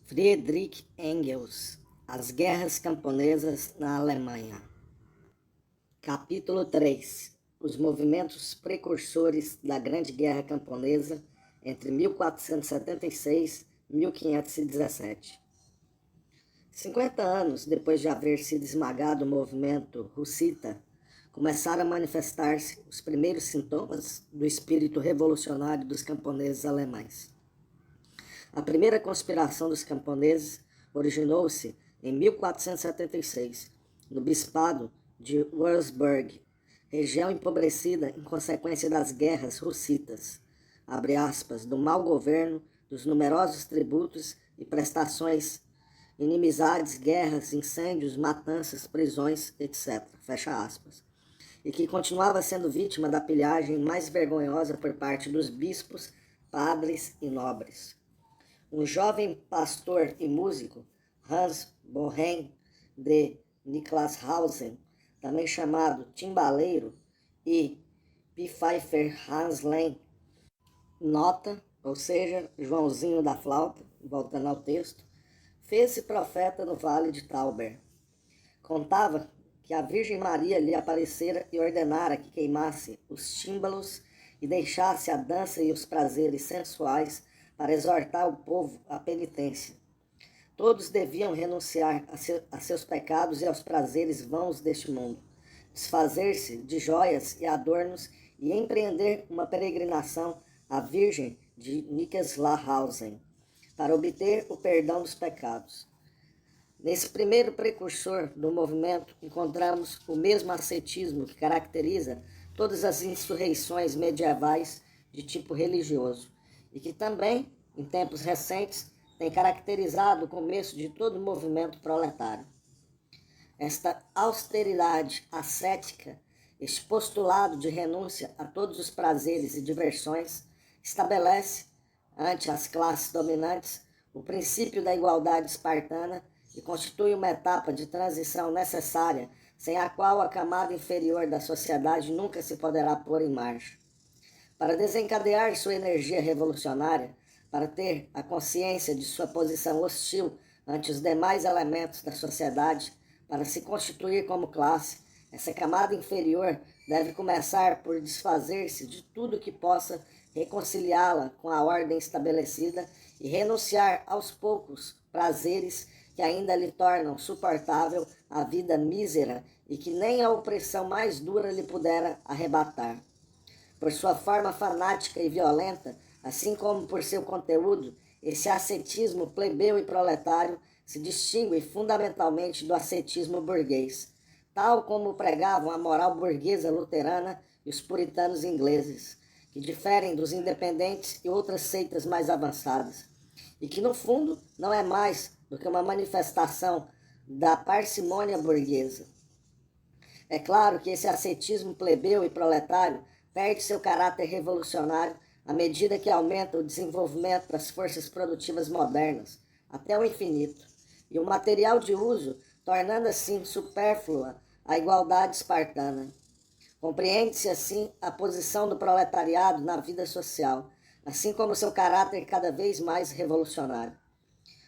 Friedrich Engels, As Guerras Camponesas na Alemanha. Capítulo 3. Os movimentos precursores da Grande Guerra Camponesa entre 1476 e 1517. 50 anos depois de haver sido esmagado o movimento hussita, começaram a manifestar-se os primeiros sintomas do espírito revolucionário dos camponeses alemães. A primeira conspiração dos camponeses originou-se em 1476, no bispado de Würzburg, região empobrecida em consequência das guerras hussitas, do mau governo, dos numerosos tributos e prestações, inimizades, guerras, incêndios, matanças, prisões, etc. E que continuava sendo vítima da pilhagem mais vergonhosa por parte dos bispos, padres e nobres. Um jovem pastor e músico, Hans Bohem de Niklashausen, também chamado Timbaleiro, e Pfeiffer-Hanslein, nota, ou seja, Joãozinho da flauta, voltando ao texto, fez-se profeta no vale de Tauber. Contava que a Virgem Maria lhe aparecera e ordenara que queimasse os tímbalos e deixasse a dança e os prazeres sensuais para exortar o povo à penitência. Todos deviam renunciar a seus pecados e aos prazeres vãos deste mundo, desfazer-se de joias e adornos e empreender uma peregrinação à Virgem de Niklashausen, para obter o perdão dos pecados. Nesse primeiro precursor do movimento, encontramos o mesmo ascetismo que caracteriza todas as insurreições medievais de tipo religioso, e que também, em tempos recentes, tem caracterizado o começo de todo o movimento proletário. Esta austeridade ascética, este postulado de renúncia a todos os prazeres e diversões, estabelece, ante as classes dominantes, o princípio da igualdade espartana e constitui uma etapa de transição necessária, sem a qual a camada inferior da sociedade nunca se poderá pôr em marcha. Para desencadear sua energia revolucionária, para ter a consciência de sua posição hostil ante os demais elementos da sociedade, para se constituir como classe, essa camada inferior deve começar por desfazer-se de tudo que possa reconciliá-la com a ordem estabelecida e renunciar aos poucos prazeres que ainda lhe tornam suportável a vida mísera e que nem a opressão mais dura lhe pudera arrebatar. Por sua forma fanática e violenta, assim como por seu conteúdo, esse ascetismo plebeu e proletário se distingue fundamentalmente do ascetismo burguês, tal como pregavam a moral burguesa luterana e os puritanos ingleses, que diferem dos independentes e outras seitas mais avançadas, e que no fundo não é mais do que uma manifestação da parcimônia burguesa. É claro que esse ascetismo plebeu e proletário perde seu caráter revolucionário à medida que aumenta o desenvolvimento das forças produtivas modernas, até o infinito, e o material de uso, tornando assim supérflua a igualdade espartana. Compreende-se assim a posição do proletariado na vida social, assim como seu caráter cada vez mais revolucionário.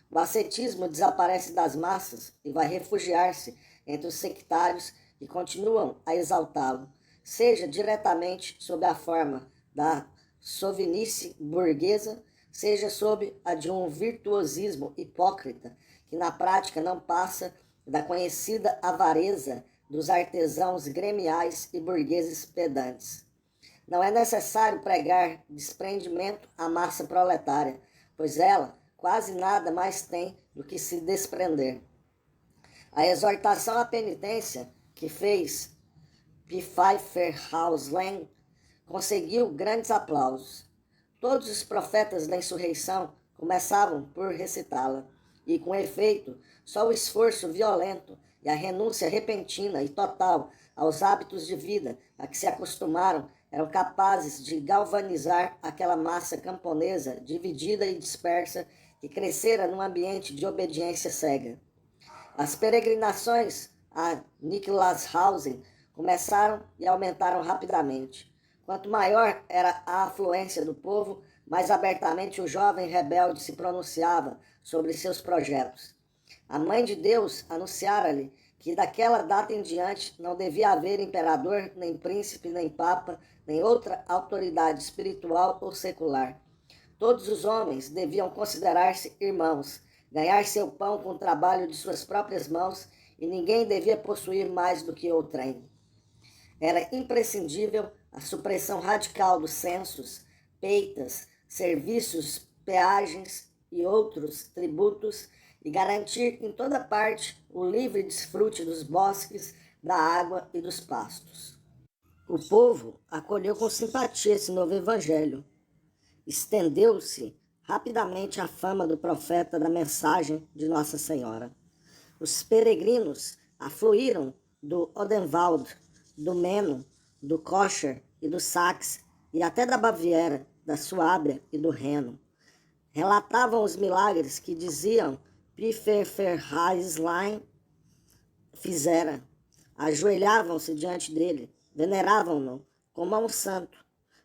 O ascetismo desaparece das massas e vai refugiar-se entre os sectários que continuam a exaltá-lo, seja diretamente sob a forma da sovinice burguesa, seja sob a de um virtuosismo hipócrita, que na prática não passa da conhecida avareza dos artesãos gremiais e burgueses pedantes. Não é necessário pregar desprendimento à massa proletária, pois ela quase nada mais tem do que se desprender. A exortação à penitência que fez Pfeiffer-Hanslein conseguiu grandes aplausos. Todos os profetas da insurreição começavam por recitá-la, e, com efeito, só o esforço violento e a renúncia repentina e total aos hábitos de vida a que se acostumaram eram capazes de galvanizar aquela massa camponesa dividida e dispersa que crescera num ambiente de obediência cega. As peregrinações a Niklashausen começaram e aumentaram rapidamente. Quanto maior era a afluência do povo, mais abertamente o jovem rebelde se pronunciava sobre seus projetos. A Mãe de Deus anunciara-lhe que daquela data em diante não devia haver imperador, nem príncipe, nem papa, nem outra autoridade espiritual ou secular. Todos os homens deviam considerar-se irmãos, ganhar seu pão com o trabalho de suas próprias mãos, e ninguém devia possuir mais do que outrem. Era imprescindível a supressão radical dos censos, peitas, serviços, peagens e outros tributos, e garantir em toda parte o livre desfrute dos bosques, da água e dos pastos. O povo acolheu com simpatia esse novo evangelho. Estendeu-se rapidamente a fama do profeta da mensagem de Nossa Senhora. Os peregrinos afluíram do Odenwald, do Meno, do Koscher e do Saxe, e até da Baviera, da Suábia e do Reno. Relatavam os milagres que diziam Pfefferheislein fizera. Ajoelhavam-se diante dele, veneravam-no como a um santo.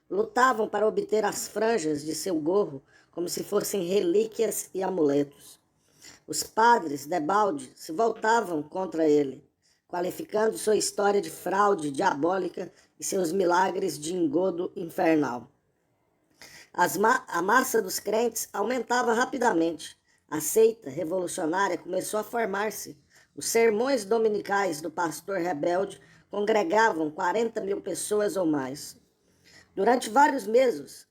Lutavam para obter as franjas de seu gorro como se fossem relíquias e amuletos. Os padres debalde se voltavam contra ele, qualificando sua história de fraude diabólica e seus milagres de engodo infernal. A massa dos crentes aumentava rapidamente. A seita revolucionária começou a formar-se. Os sermões dominicais do pastor rebelde congregavam 40.000 pessoas ou mais. Durante vários meses,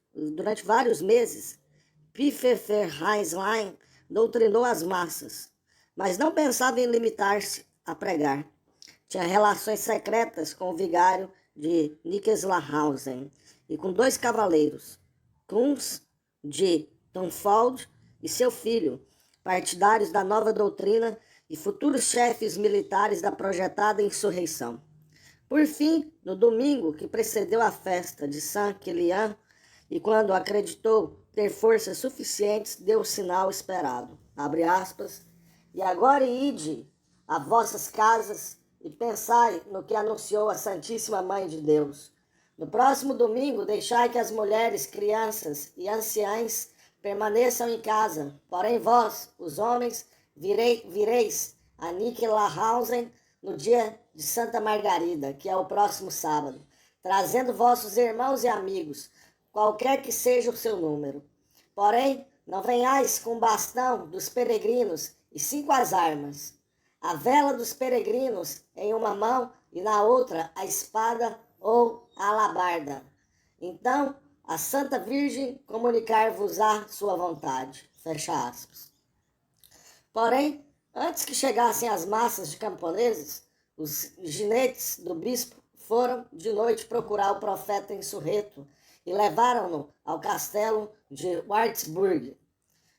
Pfefferheislein doutrinou as massas, mas não pensava em limitar-se a pregar. Tinha relações secretas com o vigário de Nickslahausen e com 2 cavaleiros, Kunz de Thunfold e seu filho, partidários da nova doutrina e futuros chefes militares da projetada insurreição. Por fim, no domingo que precedeu a festa de Saint-Kilian, e quando acreditou ter forças suficientes, deu o sinal esperado. Abre aspas. E agora ide a vossas casas e pensai no que anunciou a Santíssima Mãe de Deus. No próximo domingo, deixai que as mulheres, crianças e anciães permaneçam em casa. Porém vós, os homens, vireis a Nickslahausen no dia de Santa Margarida, que é o próximo sábado, trazendo vossos irmãos e amigos, qualquer que seja o seu número. Porém, não venhais com o bastão dos peregrinos, e sim com as armas. A vela dos peregrinos em uma mão e na outra a espada ou a alabarda. Então, a Santa Virgem comunicar-vos-á sua vontade. Fecha aspas. Porém, antes que chegassem as massas de camponeses, os ginetes do bispo foram de noite procurar o profeta insurreto e levaram-no ao castelo de Wartburg.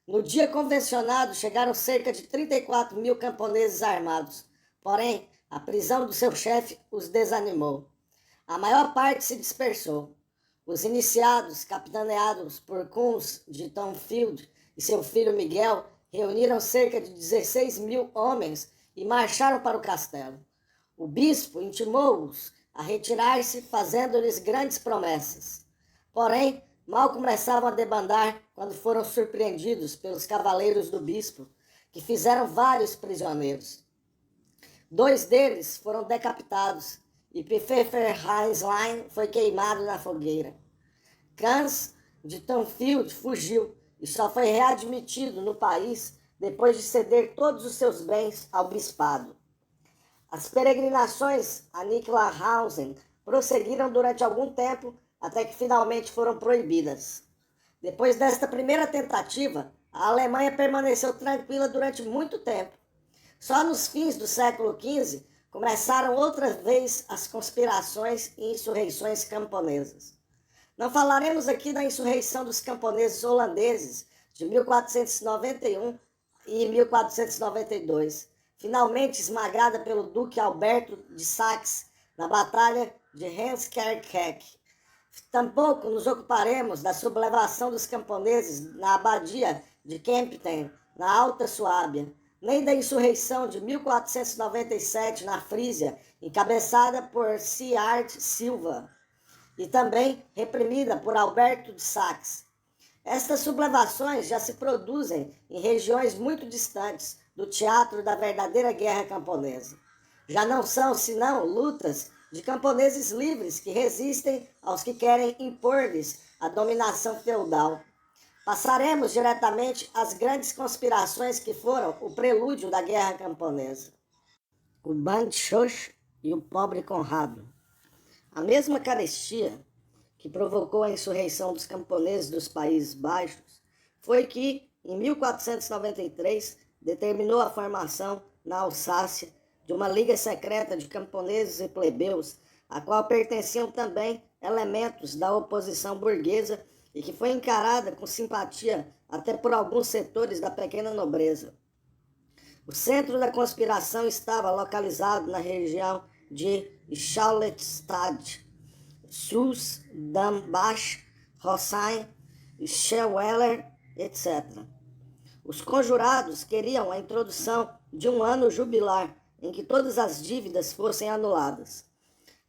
No dia convencionado, chegaram cerca de 34.000 camponeses armados. Porém, a prisão do seu chefe os desanimou. A maior parte se dispersou. Os iniciados, capitaneados por Kunz de Thunfield e seu filho Miguel, reuniram cerca de 16.000 homens e marcharam para o castelo. O bispo intimou-os a retirar-se, fazendo-lhes grandes promessas. Porém, mal começavam a debandar quando foram surpreendidos pelos cavaleiros do bispo, que fizeram vários prisioneiros. 2 deles foram decapitados e Pfefferheislein foi queimado na fogueira. Kunz de Thunfield fugiu e só foi readmitido no país depois de ceder todos os seus bens ao bispado. As peregrinações a Nickslahausen prosseguiram durante algum tempo até que finalmente foram proibidas. Depois desta primeira tentativa, a Alemanha permaneceu tranquila durante muito tempo. Só nos fins do século XV começaram outra vez as conspirações e insurreições camponesas. Não falaremos aqui da insurreição dos camponeses holandeses de 1491 e 1492, finalmente esmagada pelo Duque Alberto de Saxe na Batalha de Heemskerk. Tampouco nos ocuparemos da sublevação dos camponeses na abadia de Kempten, na Alta Suábia, nem da insurreição de 1497 na Frísia, encabeçada por Siard Silva, e também reprimida por Alberto de Saxe. Estas sublevações já se produzem em regiões muito distantes do teatro da verdadeira guerra camponesa. Já não são, senão, lutas de camponeses livres que resistem aos que querem impor-lhes a dominação feudal. Passaremos diretamente às grandes conspirações que foram o prelúdio da guerra camponesa. O Band Xoxo e o pobre Conrado. A mesma carestia que provocou a insurreição dos camponeses dos Países Baixos foi que, em 1493, determinou a formação, na Alsácia, de uma liga secreta de camponeses e plebeus, a qual pertenciam também elementos da oposição burguesa e que foi encarada com simpatia até por alguns setores da pequena nobreza. O centro da conspiração estava localizado na região de Schaulettstadt, Sus, Dambach, Rossheim, Schweller, etc. Os conjurados queriam a introdução de um ano jubilar em que todas as dívidas fossem anuladas,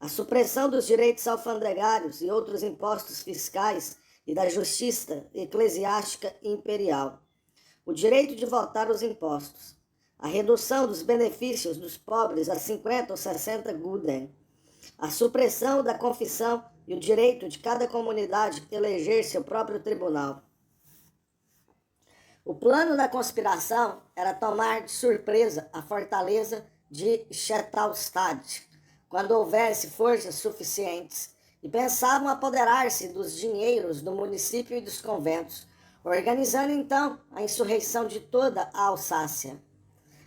a supressão dos direitos alfandegários e outros impostos fiscais e da justiça eclesiástica imperial, o direito de votar os impostos, a redução dos benefícios dos pobres a 50 ou 60 gulden, a supressão da confissão e o direito de cada comunidade eleger seu próprio tribunal. O plano da conspiração era tomar de surpresa a fortaleza de Schettalstadt, quando houvesse forças suficientes, e pensavam apoderar-se dos dinheiros do município e dos conventos, organizando então a insurreição de toda a Alsácia.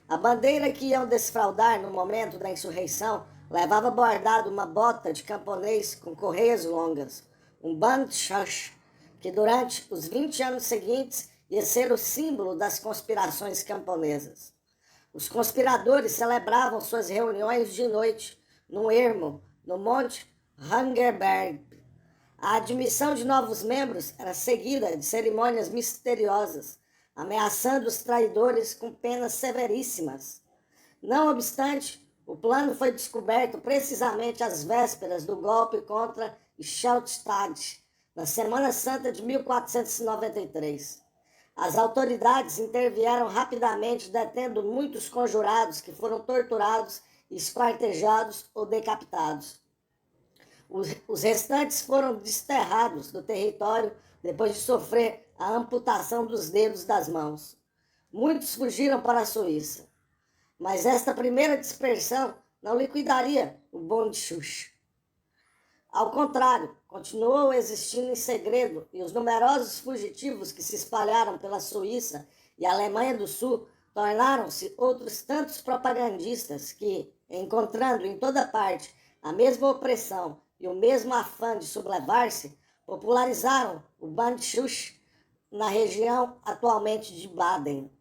A bandeira que iam desfraldar no momento da insurreição levava bordado uma bota de camponês com correias longas, um Bandschach, que durante os 20 anos seguintes ia ser o símbolo das conspirações camponesas. Os conspiradores celebravam suas reuniões de noite, num ermo, no Monte Rangerberg. A admissão de novos membros era seguida de cerimônias misteriosas, ameaçando os traidores com penas severíssimas. Não obstante, o plano foi descoberto precisamente às vésperas do golpe contra Scheltstadt, na Semana Santa de 1493. As autoridades intervieram rapidamente, detendo muitos conjurados que foram torturados, esquartejados ou decapitados. Os restantes foram desterrados do território depois de sofrer a amputação dos dedos das mãos. Muitos fugiram para a Suíça. Mas esta primeira dispersão não liquidaria o Bondschutz. Ao contrário, continuou existindo em segredo e os numerosos fugitivos que se espalharam pela Suíça e Alemanha do Sul tornaram-se outros tantos propagandistas que, encontrando em toda parte a mesma opressão e o mesmo afã de sublevar-se, popularizaram o Bandschutz na região atualmente de Baden.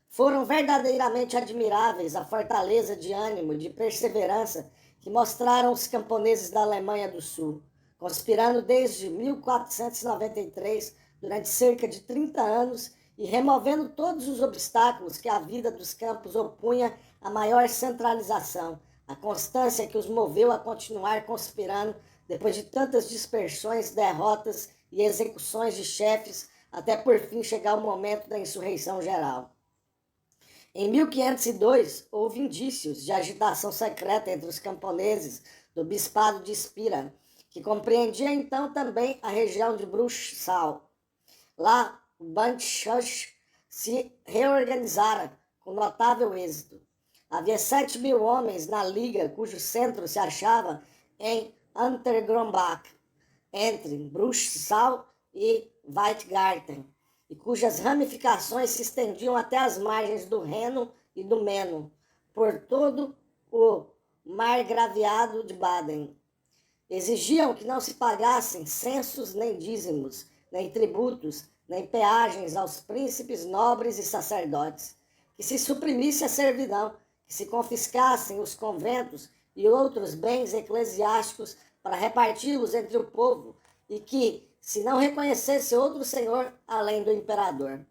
Foram verdadeiramente admiráveis a fortaleza de ânimo e de perseverança que mostraram os camponeses da Alemanha do Sul, conspirando desde 1493, durante cerca de 30 anos, e removendo todos os obstáculos que a vida dos campos opunha à maior centralização, a constância que os moveu a continuar conspirando depois de tantas dispersões, derrotas e execuções de chefes, até por fim chegar o momento da insurreição geral. Em 1502, houve indícios de agitação secreta entre os camponeses do bispado de Spira, que compreendia então também a região de Bruchsal. Lá, o Bandschutz se reorganizara com notável êxito. Havia 7.000 homens na liga, cujo centro se achava em Untergrombach, entre Bruchsal e Weitgarten, e cujas ramificações se estendiam até as margens do Reno e do Meno, por todo o margraviado de Baden. Exigiam que não se pagassem censos nem dízimos, nem tributos, nem peagens aos príncipes, nobres e sacerdotes, que se suprimisse a servidão, que se confiscassem os conventos e outros bens eclesiásticos para reparti-los entre o povo, e que se não reconhecesse outro senhor além do imperador.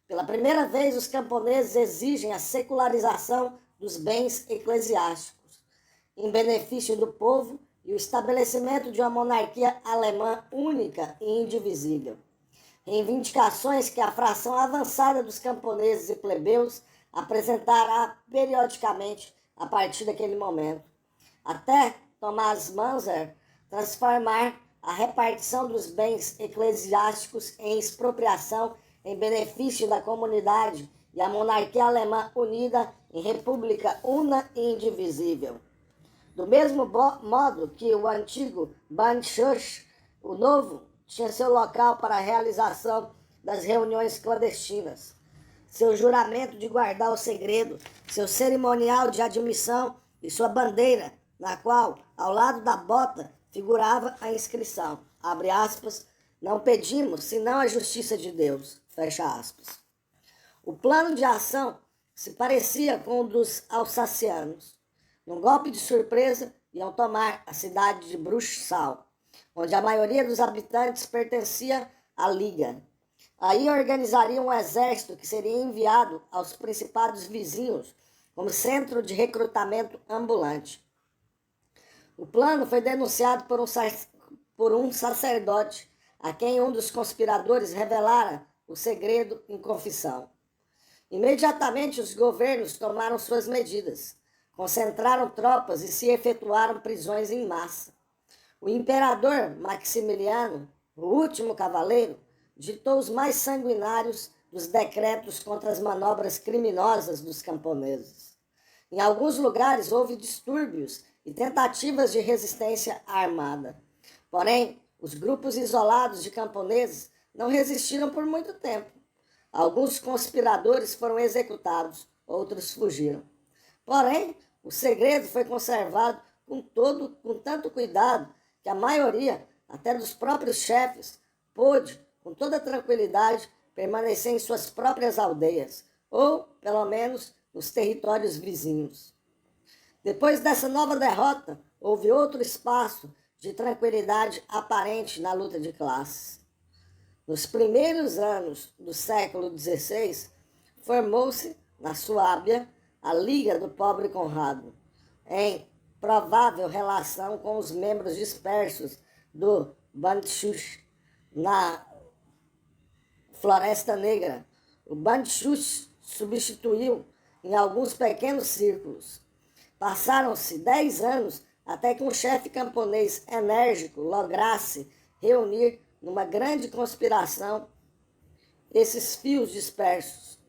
Pela primeira vez, os camponeses exigem a secularização dos bens eclesiásticos, em benefício do povo, e o estabelecimento de uma monarquia alemã única e indivisível. reivindicações que a fração avançada dos camponeses e plebeus apresentará periodicamente a partir daquele momento, até Tomás Manzer transformar a repartição dos bens eclesiásticos em expropriação em benefício da comunidade e a monarquia alemã unida em república una e indivisível. Do mesmo modo que o antigo Bandschuss, o novo tinha seu local para a realização das reuniões clandestinas, seu juramento de guardar o segredo, seu cerimonial de admissão e sua bandeira, na qual, ao lado da bota, figurava a inscrição, abre aspas, não pedimos senão a justiça de Deus, fecha aspas. O plano de ação se parecia com o dos alsacianos. Num golpe de surpresa, iam tomar a cidade de Bruchsal, onde a maioria dos habitantes pertencia à Liga. Aí organizariam um exército que seria enviado aos principados vizinhos como centro de recrutamento ambulante. O plano foi denunciado por um sacerdote, a quem um dos conspiradores revelara o segredo em confissão. Imediatamente os governos tomaram suas medidas, concentraram tropas e se efetuaram prisões em massa. O imperador Maximiliano, o último cavaleiro, ditou os mais sanguinários dos decretos contra as manobras criminosas dos camponeses. Em alguns lugares houve distúrbios e tentativas de resistência armada. Porém, os grupos isolados de camponeses não resistiram por muito tempo. Alguns conspiradores foram executados, outros fugiram. Porém, o segredo foi conservado com tanto cuidado que a maioria, até dos próprios chefes, pôde, com toda tranquilidade, permanecer em suas próprias aldeias, ou, pelo menos, nos territórios vizinhos. Depois dessa nova derrota, houve outro espaço de tranquilidade aparente na luta de classes. Nos primeiros anos do século XVI, formou-se, na Suábia, a Liga do Pobre Conrado, em provável relação com os membros dispersos do Bandschuss, na Floresta Negra. O Bandschuss substituiu em alguns pequenos círculos. Passaram-se 10 anos até que um chefe camponês enérgico lograsse reunir numa grande conspiração esses fios dispersos.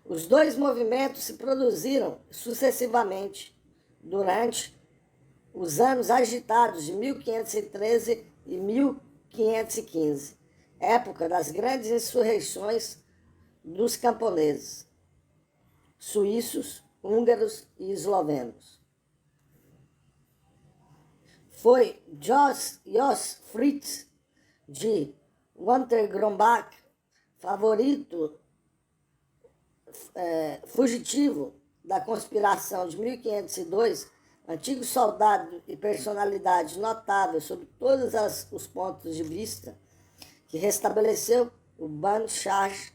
Os dois movimentos se produziram sucessivamente durante os anos agitados de 1513 e 1515, época das grandes insurreições dos camponeses, suíços, húngaros e eslovenos. Foi Jos Fritz de Untergrumbach, fugitivo da conspiração de 1502, antigo soldado e personalidade notável sob todos os pontos de vista, que restabeleceu o Bandschuss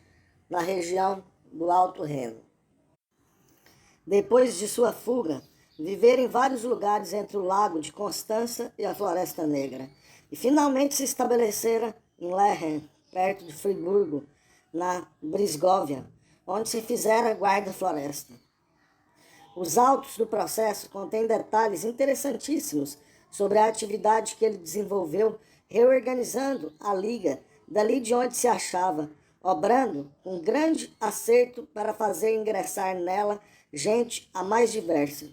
na região do Alto Reno. Depois de sua fuga, viveram em vários lugares entre o Lago de Constança e a Floresta Negra, e finalmente se estabeleceram em Lehen, perto de Friburgo, na Brisgóvia, onde se fizera guarda-floresta. Os autos do processo contêm detalhes interessantíssimos sobre a atividade que ele desenvolveu, reorganizando a Liga dali de onde se achava, obrando com grande acerto para fazer ingressar nela gente a mais diversa.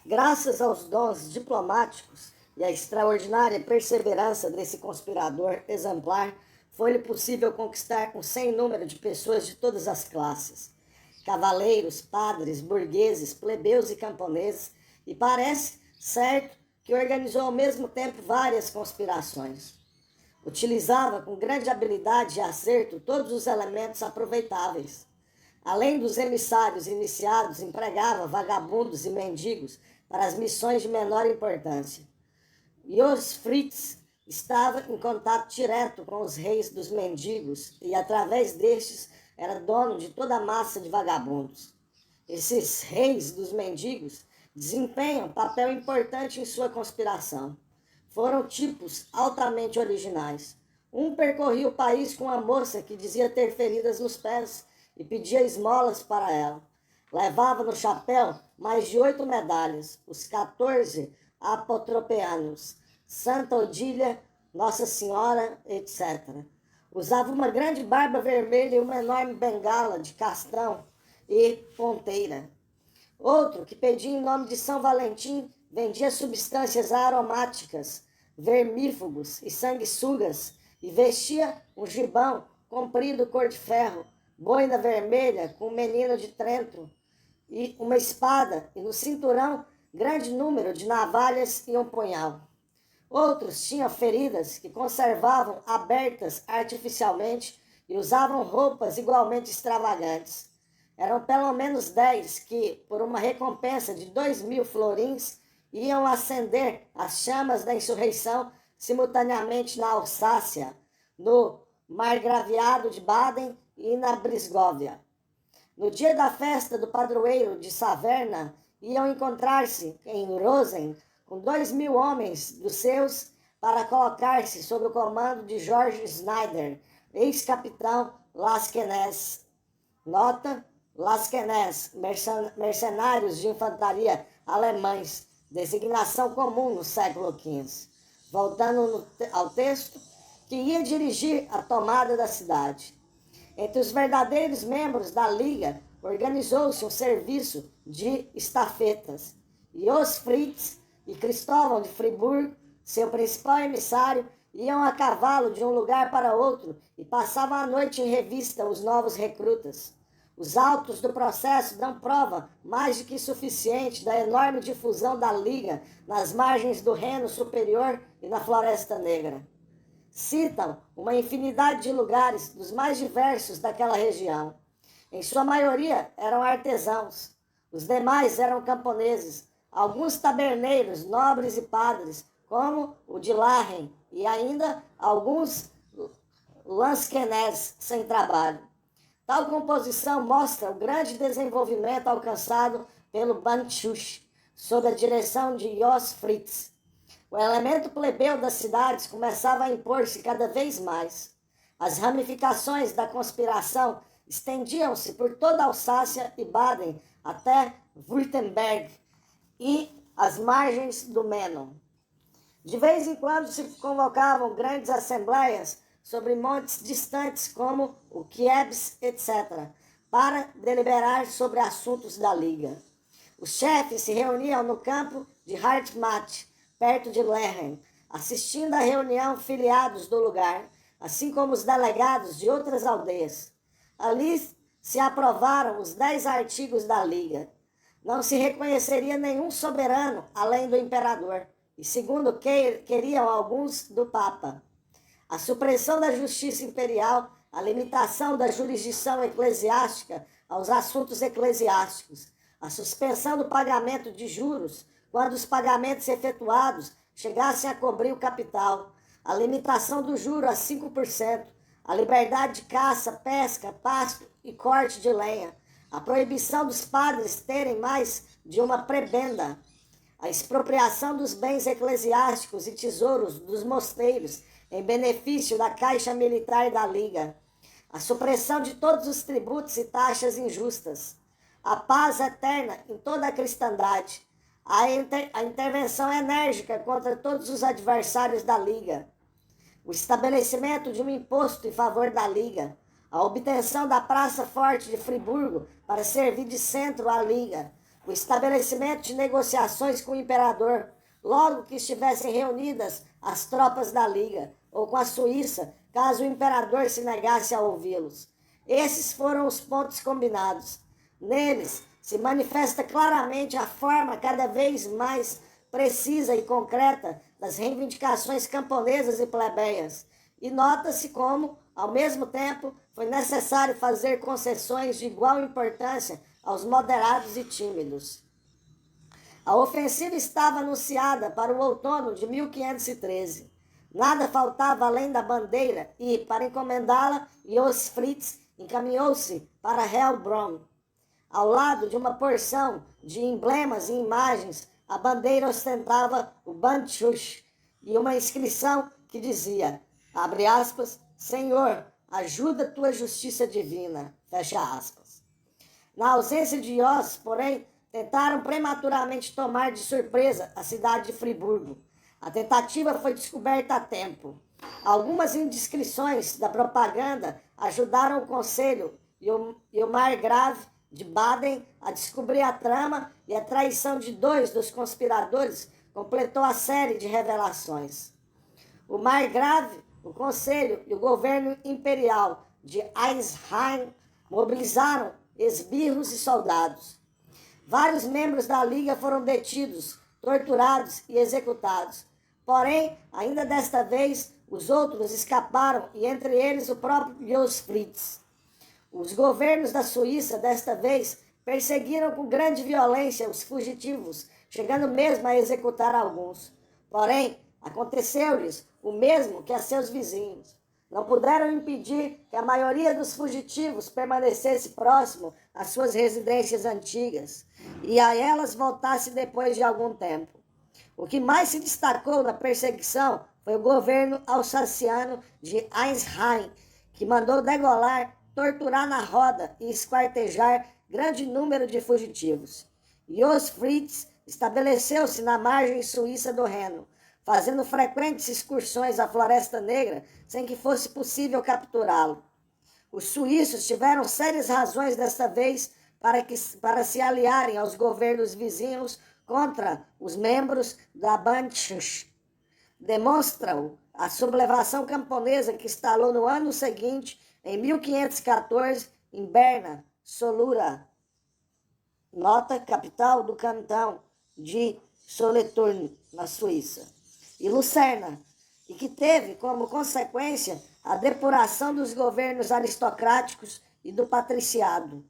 Graças aos dons diplomáticos e à extraordinária perseverança desse conspirador exemplar, foi-lhe possível conquistar um sem número de pessoas de todas as classes, cavaleiros, padres, burgueses, plebeus e camponeses, e parece certo que organizou ao mesmo tempo várias conspirações. Utilizava com grande habilidade e acerto todos os elementos aproveitáveis. Além dos emissários iniciados, empregava vagabundos e mendigos para as missões de menor importância. Jos Fritz estava em contato direto com os reis dos mendigos e, através destes, era dono de toda a massa de vagabundos. Esses reis dos mendigos desempenham papel importante em sua conspiração. Foram tipos altamente originais. Um percorria o país com uma moça que dizia ter feridas nos pés e pedia esmolas para ela. Levava no chapéu mais de 8 medalhas, os 14 apotropeanos, Santa Odília, Nossa Senhora, etc. Usava uma grande barba vermelha e uma enorme bengala de castrão e ponteira. Outro, que pedia em nome de São Valentim, vendia substâncias aromáticas, vermífugos e sanguessugas, e vestia um gibão comprido cor de ferro, boina vermelha com um menino de Trento, e uma espada, e no cinturão grande número de navalhas e um punhal. Outros tinham feridas que conservavam abertas artificialmente e usavam roupas igualmente extravagantes. Eram pelo menos 10 que, por uma recompensa de 2.000 florins, iam acender as chamas da insurreição simultaneamente na Alsácia, no Margraviado de Baden e na Brisgóvia. No dia da festa do padroeiro de Saverna, iam encontrar-se em Rosen com 2.000 homens dos seus para colocar-se sob o comando de George Schneider, ex-capitão Lasquenès. Nota: Lasquenès, mercenários de infantaria alemães, designação comum no século XV. Voltando ao texto, que ia dirigir a tomada da cidade. Entre os verdadeiros membros da Liga, organizou-se um serviço de estafetas. E os Fritz e Cristóvão de Friburgo, seu principal emissário, iam a cavalo de um lugar para outro e passavam a noite em revista os novos recrutas. Os autos do processo dão prova mais do que suficiente da enorme difusão da Liga nas margens do Reno Superior e na Floresta Negra. Citam uma infinidade de lugares dos mais diversos daquela região. Em sua maioria eram artesãos, os demais eram camponeses, alguns taberneiros, nobres e padres, como o de Lachen, e ainda alguns lansquenés sem trabalho. Tal composição mostra o grande desenvolvimento alcançado pelo Banchuch, sob a direção de Jos Fritz. O elemento plebeu das cidades começava a impor-se cada vez mais. As ramificações da conspiração estendiam-se por toda a Alsácia e Baden até Württemberg e as margens do Menon. De vez em quando se convocavam grandes assembleias sobre montes distantes como o Kiebs, etc., para deliberar sobre assuntos da Liga. Os chefes se reuniam no campo de Hartmatt, perto de Lehen, assistindo à reunião filiados do lugar, assim como os delegados de outras aldeias. Ali se aprovaram os 10 artigos da Liga. Não se reconheceria nenhum soberano além do imperador, e segundo queriam alguns do Papa. A supressão da justiça imperial, a limitação da jurisdição eclesiástica aos assuntos eclesiásticos, a suspensão do pagamento de juros quando os pagamentos efetuados chegassem a cobrir o capital, a limitação do juro a 5%, a liberdade de caça, pesca, pasto e corte de lenha, a proibição dos padres terem mais de uma prebenda, a expropriação dos bens eclesiásticos e tesouros dos mosteiros em benefício da Caixa Militar da Liga, a supressão de todos os tributos e taxas injustas, a paz eterna em toda a cristandade, a intervenção enérgica contra todos os adversários da Liga, o estabelecimento de um imposto em favor da Liga, a obtenção da Praça Forte de Friburgo para servir de centro à Liga, o estabelecimento de negociações com o imperador, logo que estivessem reunidas as tropas da Liga, ou com a Suíça, caso o imperador se negasse a ouvi-los. Esses foram os pontos combinados. Neles se manifesta claramente a forma cada vez mais precisa e concreta das reivindicações camponesas e plebeias, e nota-se como, ao mesmo tempo, foi necessário fazer concessões de igual importância aos moderados e tímidos. A ofensiva estava anunciada para o outono de 1513. Nada faltava além da bandeira e, para encomendá-la, Jos Fritz encaminhou-se para Heilbronn. Ao lado de uma porção de emblemas e imagens, a bandeira ostentava o Banchuch e uma inscrição que dizia: abre aspas, Senhor, ajuda a tua justiça divina, fecha aspas. Na ausência de Oz, porém, tentaram prematuramente tomar de surpresa a cidade de Friburgo. A tentativa foi descoberta a tempo. Algumas indiscrições da propaganda ajudaram o conselho e o margrave de Baden a descobrir a trama, e a traição de 2 dos conspiradores completou a série de revelações. O margrave, o conselho e o governo imperial de Eisenheim mobilizaram esbirros e soldados. Vários membros da Liga foram detidos, torturados e executados. Porém, ainda desta vez, os outros escaparam, e entre eles o próprio Josef Fritz. Os governos da Suíça, desta vez, perseguiram com grande violência os fugitivos, chegando mesmo a executar alguns. Porém, aconteceu-lhes o mesmo que a seus vizinhos. Não puderam impedir que a maioria dos fugitivos permanecesse próximo às suas residências antigas e a elas voltasse depois de algum tempo. O que mais se destacou na perseguição foi o governo alsaciano de Eisenheim, que mandou degolar, torturar na roda e esquartejar grande número de fugitivos. Josef Fritz estabeleceu-se na margem suíça do Reno, fazendo frequentes excursões à Floresta Negra sem que fosse possível capturá-lo. Os suíços tiveram sérias razões desta vez para se aliarem aos governos vizinhos contra os membros da Bandschuss. Demonstram a sublevação camponesa que instalou no ano seguinte, em 1514, em Berna, Solura, nota capital do cantão de Solothurn, na Suíça, e Lucerna, e que teve como consequência a depuração dos governos aristocráticos e do patriciado.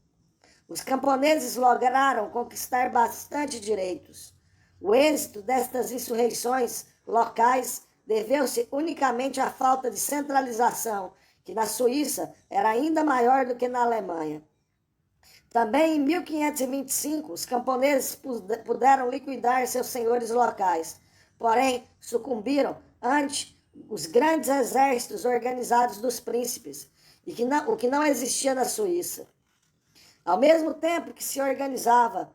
Os camponeses lograram conquistar bastante direitos. O êxito destas insurreições locais deveu-se unicamente à falta de centralização, que na Suíça era ainda maior do que na Alemanha. Também em 1525, os camponeses puderam liquidar seus senhores locais, porém sucumbiram ante os grandes exércitos organizados dos príncipes, o que não existia na Suíça. Ao mesmo tempo que se organizava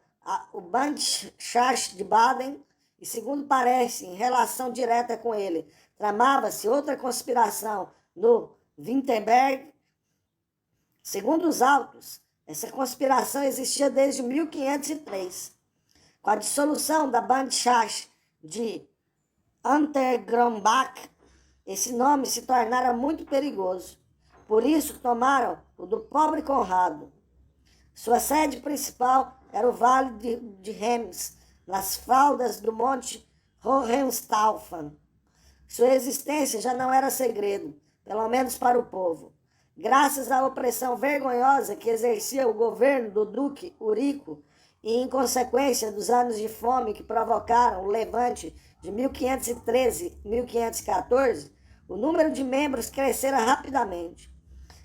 o Bandschaft de Baden, e segundo parece, em relação direta com ele, tramava-se outra conspiração no Wittenberg. Segundo os autos, essa conspiração existia desde 1503. Com a dissolução da Bandschaft de Untergrambach, esse nome se tornara muito perigoso. Por isso tomaram o do pobre Conrado. Sua sede principal era o Vale de Rems, nas faldas do Monte Hohenstaufen. Sua existência já não era segredo, pelo menos para o povo. Graças à opressão vergonhosa que exercia o governo do Duque Eurico e em consequência dos anos de fome que provocaram o levante de 1513 e 1514, o número de membros crescera rapidamente.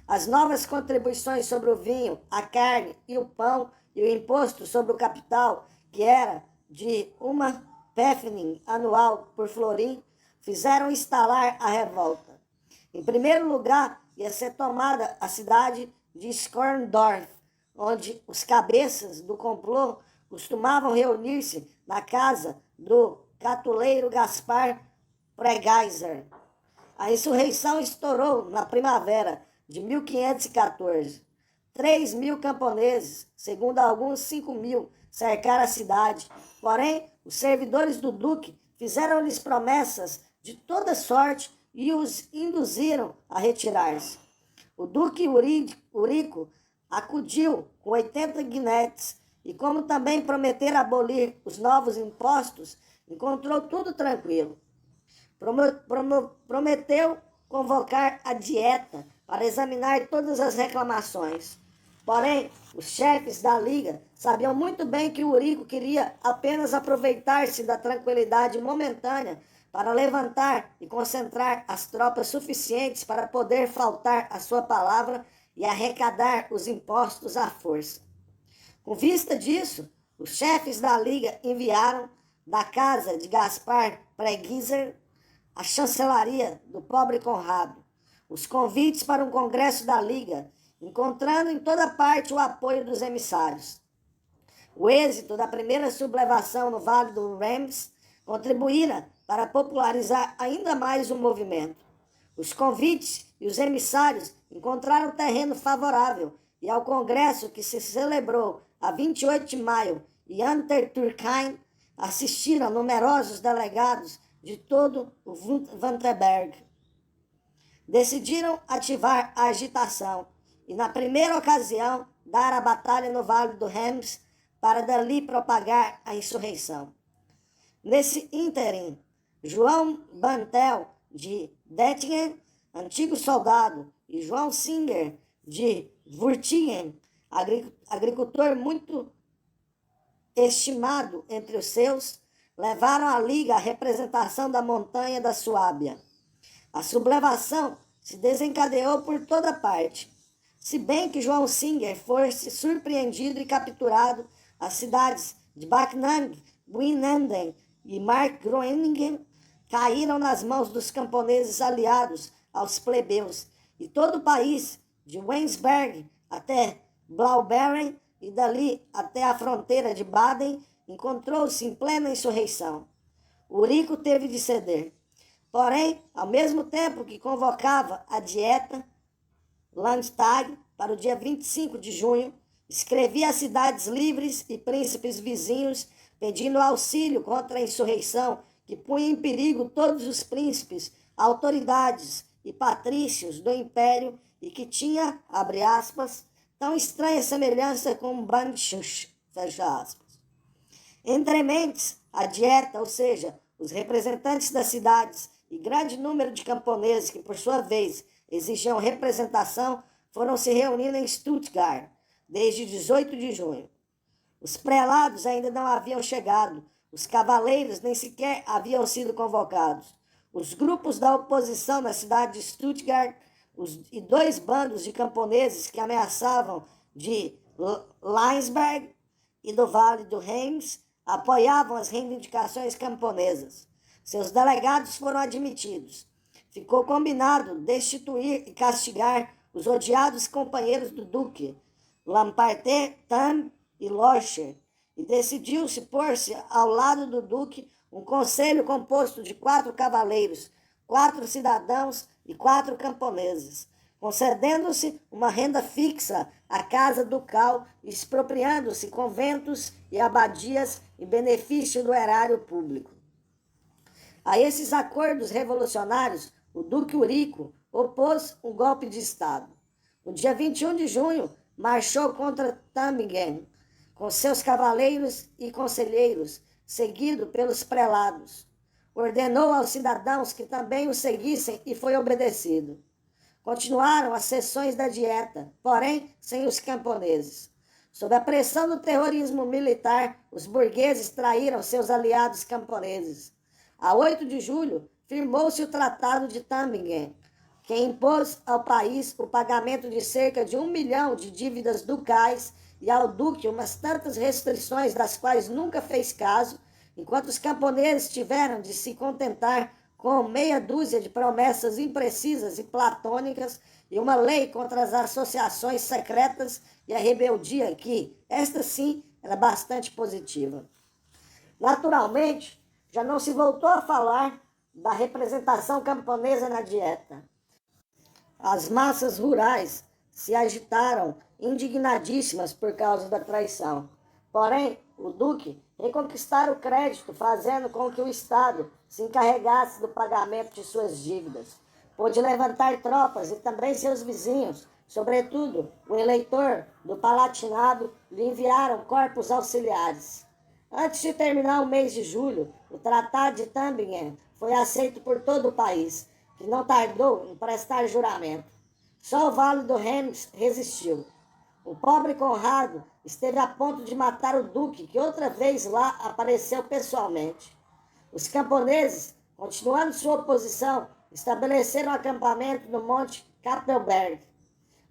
As novas contribuições sobre o vinho, a carne e o pão e o imposto sobre o capital, que era de uma pfennig anual por florim, fizeram instalar a revolta. Em primeiro lugar, ia ser tomada a cidade de Schorndorf, onde os cabeças do complô costumavam reunir-se na casa do catuleiro Gaspar Pregeiser. A insurreição estourou na primavera de 1514. 3.000 camponeses, segundo alguns 5.000, cercaram a cidade. Porém, os servidores do duque fizeram-lhes promessas de toda sorte e os induziram a retirar-se. O duque Eurico acudiu com 80 guinetes e, como também prometera abolir os novos impostos, encontrou tudo tranquilo. Prometeu convocar a dieta para examinar todas as reclamações. Porém, os chefes da Liga sabiam muito bem que o Eurico queria apenas aproveitar-se da tranquilidade momentânea para levantar e concentrar as tropas suficientes para poder faltar à sua palavra e arrecadar os impostos à força. Com vista disso, os chefes da Liga enviaram da casa de Gaspar Pregeiser a chancelaria do pobre Conrado, os convites para um congresso da Liga, encontrando em toda parte o apoio dos emissários. O êxito da primeira sublevação no Vale do Rams contribuíra para popularizar ainda mais o movimento. Os convites e os emissários encontraram terreno favorável e ao congresso que se celebrou a 28 de maio em Untertürkheim assistiram numerosos delegados de todo o Württemberg. Decidiram ativar a agitação e, na primeira ocasião, dar a batalha no Vale do Rams para dali propagar a insurreição. Nesse ínterim, João Bantel, de Dettingen, antigo soldado, e João Singer, de Württemberg, agricultor muito estimado entre os seus, levaram à Liga a representação da montanha da Suábia. A sublevação se desencadeou por toda parte, se bem que João Singer fosse surpreendido e capturado, as cidades de Backnang, Buinenden e Markgroeningen caíram nas mãos dos camponeses aliados aos plebeus, e todo o país, de Weinsberg até Blaubeuren e dali até a fronteira de Baden, encontrou-se em plena insurreição. Urico teve de ceder. Porém, ao mesmo tempo que convocava a Dieta, Landtag, para o dia 25 de junho, escrevia às cidades livres e príncipes vizinhos pedindo auxílio contra a insurreição que punha em perigo todos os príncipes, autoridades e patrícios do império e que tinha, abre aspas, tão estranha semelhança com Banchus, fecha aspas. Entre mentes, a Dieta, ou seja, os representantes das cidades e grande número de camponeses que, por sua vez, exigiam representação, foram se reunindo em Stuttgart desde 18 de junho. Os prelados ainda não haviam chegado, os cavaleiros nem sequer haviam sido convocados. Os grupos da oposição na cidade de Stuttgart e dois bandos de camponeses que ameaçavam de Leinsberg e do Vale do Reims apoiavam as reivindicações camponesas. Seus delegados foram admitidos. Ficou combinado destituir e castigar os odiados companheiros do duque, Lamparté, Tam e Locher, e decidiu-se pôr-se ao lado do duque um conselho composto de 4 cavaleiros, 4 cidadãos e 4 camponeses, concedendo-se uma renda fixa à casa ducal, expropriando-se conventos e abadias em benefício do erário público. A esses acordos revolucionários, o duque Urico opôs um golpe de Estado. No dia 21 de junho, marchou contra Tübingen, com seus cavaleiros e conselheiros, seguido pelos prelados. Ordenou aos cidadãos que também o seguissem e foi obedecido. Continuaram as sessões da Dieta, porém sem os camponeses. Sob a pressão do terrorismo militar, os burgueses traíram seus aliados camponeses. A 8 de julho, firmou-se o Tratado de Tübingen, que impôs ao país o pagamento de cerca de 1 milhão de dívidas ducais e ao duque umas tantas restrições das quais nunca fez caso, enquanto os camponeses tiveram de se contentar com meia dúzia de promessas imprecisas e platônicas e uma lei contra as associações secretas e a rebeldia que, esta sim, era bastante positiva. Naturalmente, já não se voltou a falar da representação camponesa na Dieta. As massas rurais se agitaram indignadíssimas por causa da traição. Porém, o duque reconquistara o crédito, fazendo com que o Estado se encarregasse do pagamento de suas dívidas. Pôde levantar tropas e também seus vizinhos, sobretudo o eleitor do Palatinado, lhe enviaram corpos auxiliares. Antes de terminar o mês de julho, o Tratado de Tübingen foi aceito por todo o país, que não tardou em prestar juramento. Só o Vale do Reims resistiu. O pobre Conrado esteve a ponto de matar o duque, que outra vez lá apareceu pessoalmente. Os camponeses, continuando sua oposição, estabeleceram acampamento no Monte Kappelberg.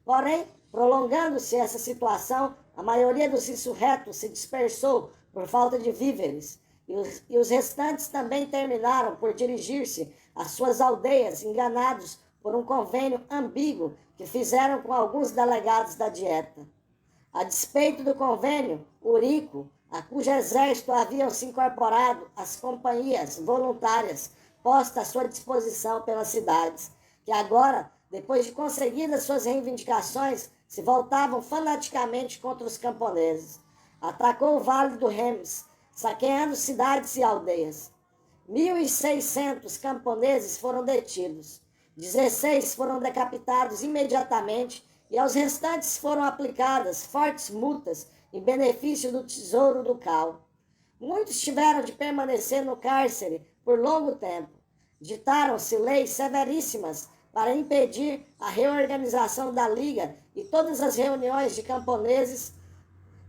Porém, prolongando-se essa situação, a maioria dos insurretos se dispersou por falta de víveres, e os restantes também terminaram por dirigir-se às suas aldeias, enganados por um convênio ambíguo que fizeram com alguns delegados da Dieta. A despeito do convênio, Eurico, a cujo exército haviam se incorporado às companhias voluntárias postas à sua disposição pelas cidades, que agora, depois de conseguidas suas reivindicações, se voltavam fanaticamente contra os camponeses. Atacou o vale do Remes, saqueando cidades e aldeias. 1.600 camponeses foram detidos. 16 foram decapitados imediatamente e aos restantes foram aplicadas fortes multas em benefício do tesouro ducal. Muitos tiveram de permanecer no cárcere por longo tempo. Ditaram-se leis severíssimas para impedir a reorganização da Liga e todas as reuniões de camponeses.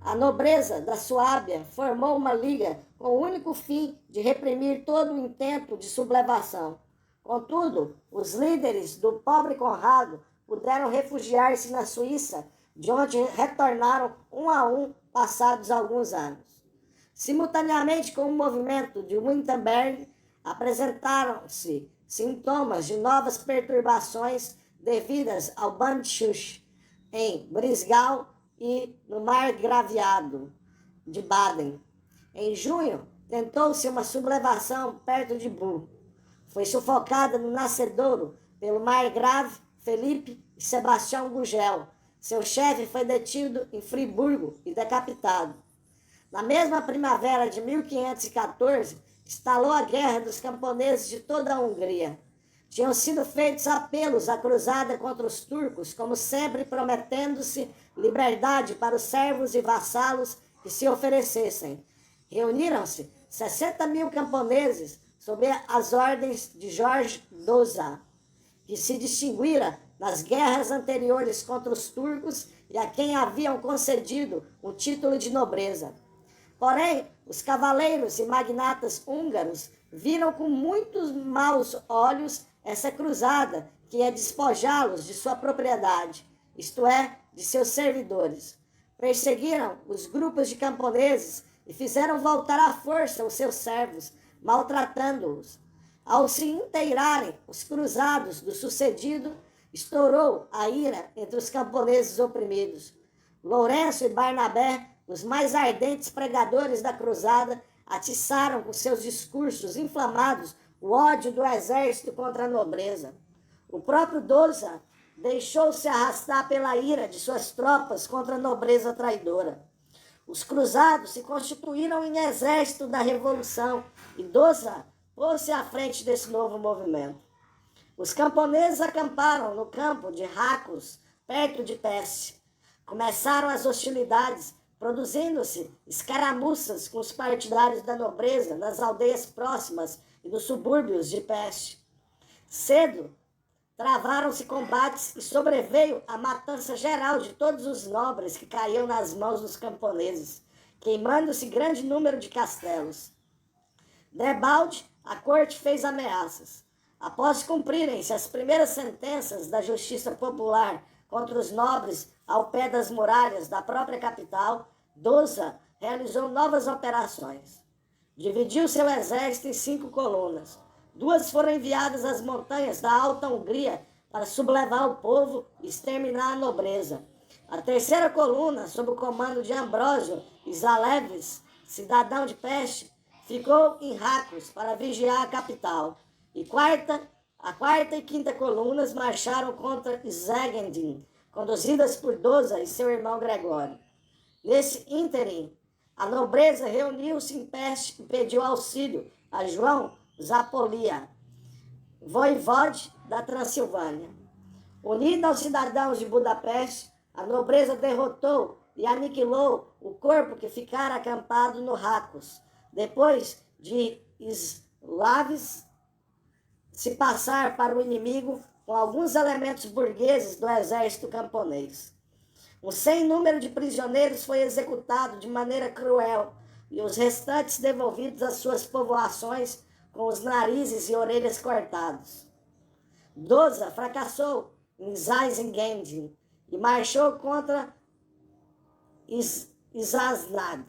A nobreza da Suábia formou uma liga com o único fim de reprimir todo o intento de sublevação. Contudo, os líderes do pobre Conrado puderam refugiar-se na Suíça, de onde retornaram um a um passados alguns anos. Simultaneamente com o movimento de Wittenberg, apresentaram-se sintomas de novas perturbações devidas ao Bandschuss em Brisgau e no Margraviado de Baden. Em junho, tentou-se uma sublevação perto de Bull. Foi sufocada no nascedouro pelo margrave Felipe e Sebastião Gugel. Seu chefe foi detido em Friburgo e decapitado. Na mesma primavera de 1514, instalou a guerra dos camponeses de toda a Hungria. Tinham sido feitos apelos à cruzada contra os turcos, como sempre prometendo-se liberdade para os servos e vassalos que se oferecessem. Reuniram-se 60.000 camponeses sob as ordens de Jorge Doza, que se distinguira nas guerras anteriores contra os turcos e a quem haviam concedido o título de nobreza. Porém, os cavaleiros e magnatas húngaros viram com muitos maus olhos essa cruzada que ia despojá-los de sua propriedade, isto é, de seus servidores. Perseguiram os grupos de camponeses e fizeram voltar à força os seus servos, maltratando-os. Ao se inteirarem os cruzados do sucedido, estourou a ira entre os camponeses oprimidos. Lourenço e Barnabé, os mais ardentes pregadores da cruzada, atiçaram com seus discursos inflamados o ódio do exército contra a nobreza. O próprio Doza deixou-se arrastar pela ira de suas tropas contra a nobreza traidora. Os cruzados se constituíram em exército da revolução e Doza pôs-se à frente desse novo movimento. Os camponeses acamparam no campo de Racos, perto de Peste. Começaram as hostilidades, produzindo-se escaramuças com os partidários da nobreza nas aldeias próximas e nos subúrbios de Peste. Cedo, travaram-se combates e sobreveio a matança geral de todos os nobres que caíam nas mãos dos camponeses, queimando-se grande número de castelos. Debalde, a corte fez ameaças. Após cumprirem-se as primeiras sentenças da justiça popular contra os nobres ao pé das muralhas da própria capital, Doza realizou novas operações. Dividiu seu exército em 5 colunas. 2 foram enviadas às montanhas da Alta Hungria para sublevar o povo e exterminar a nobreza. A 3ª coluna, sob o comando de Ambrósio Zaleves, cidadão de Peste, ficou em Racos para vigiar a capital. E a 4ª e 5ª colunas marcharam contra Zegedin, conduzidas por Doza e seu irmão Gregório. Nesse ínterim, a nobreza reuniu-se em Peste e pediu auxílio a João Zapolia, voivode da Transilvânia. Unida aos cidadãos de Budapeste, a nobreza derrotou e aniquilou o corpo que ficara acampado no Racos, depois de Slaves se passar para o inimigo com alguns elementos burgueses do exército camponês. Um sem número de prisioneiros foi executado de maneira cruel e os restantes devolvidos às suas povoações com os narizes e orelhas cortados. Doza fracassou em Zeisingen e marchou contra Isasnad,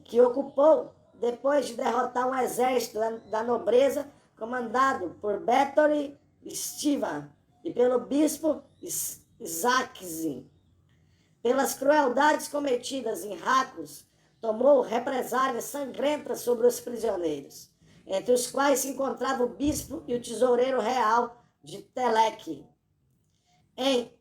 que ocupou depois de derrotar um exército da nobreza comandado por Báthory Stivan e pelo bispo Isaaczin. Pelas crueldades cometidas em Racos, tomou represálias sangrentas sobre os prisioneiros, entre os quais se encontrava o bispo e o tesoureiro real de Teleque. Em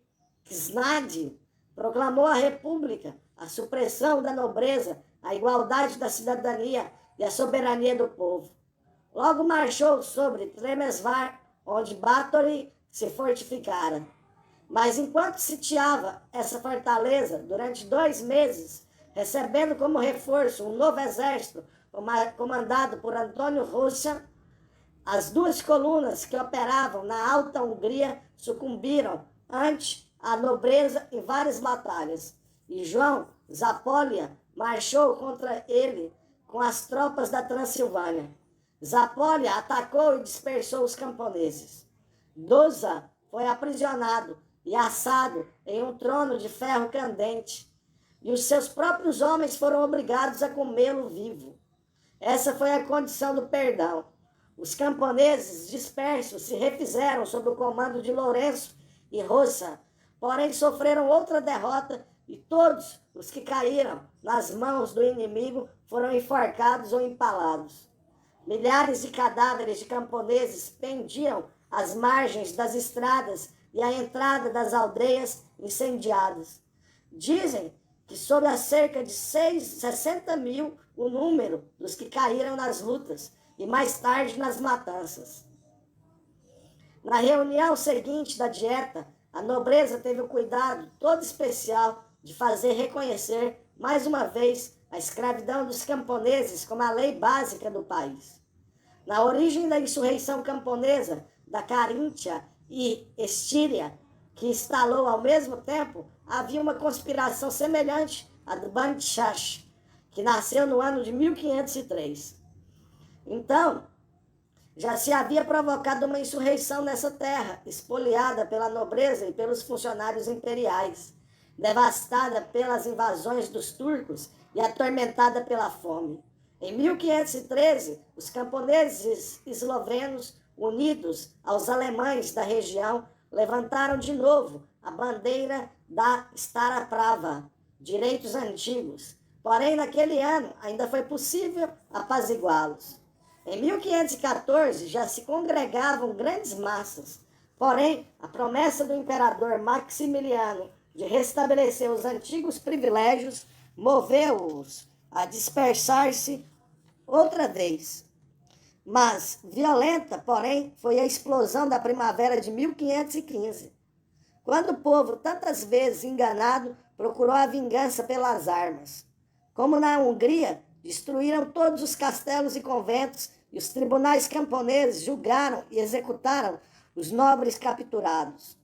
Ksnad, proclamou a república, a supressão da nobreza, a igualdade da cidadania e a soberania do povo. Logo marchou sobre Tremesvar, onde Báthory se fortificara. Mas enquanto sitiava essa fortaleza durante 2 meses, recebendo como reforço um novo exército comandado por Antônio Rússia, as 2 colunas que operavam na Alta Hungria sucumbiram ante a nobreza em várias batalhas, e João Zapolya marchou contra ele com as tropas da Transilvânia. Zapolya atacou e dispersou os camponeses. Doza foi aprisionado e assado em um trono de ferro candente, e os seus próprios homens foram obrigados a comê-lo vivo. Essa foi a condição do perdão. Os camponeses dispersos se refizeram sob o comando de Lourenço e Roça, porém sofreram outra derrota e todos os que caíram nas mãos do inimigo foram enforcados ou empalados. Milhares de cadáveres de camponeses pendiam às margens das estradas e à entrada das aldeias incendiadas. Dizem que sob a cerca de 60 mil o número dos que caíram nas lutas e mais tarde nas matanças. Na reunião seguinte da dieta, a nobreza teve o cuidado todo especial de fazer reconhecer, mais uma vez, a escravidão dos camponeses como a lei básica do país. Na origem da insurreição camponesa da Caríntia e Estíria, que instalou ao mesmo tempo, havia uma conspiração semelhante à do Banchash, que nasceu no ano de 1503. Então, já se havia provocado uma insurreição nessa terra, espoliada pela nobreza e pelos funcionários imperiais, devastada pelas invasões dos turcos e atormentada pela fome. Em 1513, os camponeses eslovenos, unidos aos alemães da região, levantaram de novo a bandeira da Stara Prava, direitos antigos. Porém, naquele ano, ainda foi possível apaziguá-los. Em 1514, já se congregavam grandes massas. Porém, a promessa do imperador Maximiliano de restabelecer os antigos privilégios moveu-os a dispersar-se outra vez. Mas, violenta, porém, foi a explosão da primavera de 1515, quando o povo, tantas vezes enganado, procurou a vingança pelas armas. Como na Hungria, destruíram todos os castelos e conventos, e os tribunais camponeses julgaram e executaram os nobres capturados.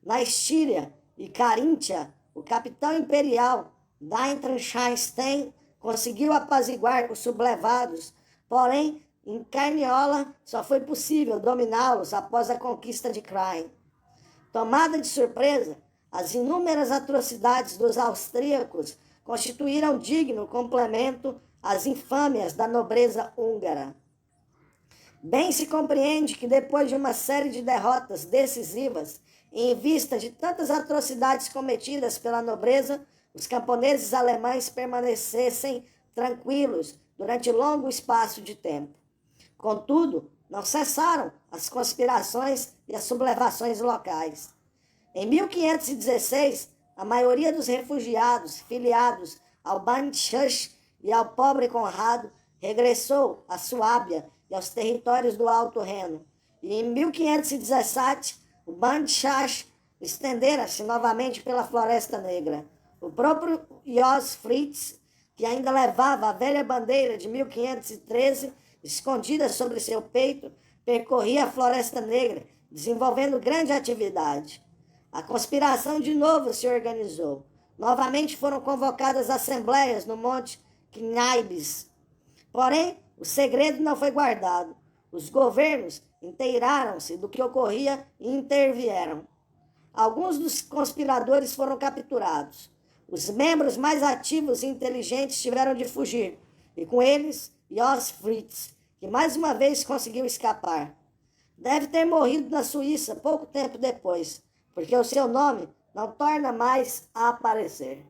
Na Estíria e Caríntia, o capitão imperial Dientzenstein conseguiu apaziguar os sublevados, porém, em Carniola só foi possível dominá-los após a conquista de Krain. Tomada de surpresa, as inúmeras atrocidades dos austríacos constituíram digno complemento às infâmias da nobreza húngara. Bem se compreende que depois de uma série de derrotas decisivas, em vista de tantas atrocidades cometidas pela nobreza, os camponeses alemães permanecessem tranquilos durante longo espaço de tempo. Contudo, não cessaram as conspirações e as sublevações locais. Em 1516, a maioria dos refugiados filiados ao Banchash e ao pobre Conrado regressou à Suábia e aos territórios do Alto Reno. E em 1517, o Banchash estendera-se novamente pela Floresta Negra. O próprio Jos Fritz, que ainda levava a velha bandeira de 1513 escondida sobre seu peito, percorria a Floresta Negra, desenvolvendo grande atividade. A conspiração de novo se organizou. Novamente foram convocadas assembleias no Monte Knaibes. Porém, o segredo não foi guardado. Os governos inteiraram-se do que ocorria e intervieram. Alguns dos conspiradores foram capturados. Os membros mais ativos e inteligentes tiveram de fugir, e com eles Jos Fritz, que mais uma vez conseguiu escapar. Deve ter morrido na Suíça pouco tempo depois, porque o seu nome não torna mais a aparecer.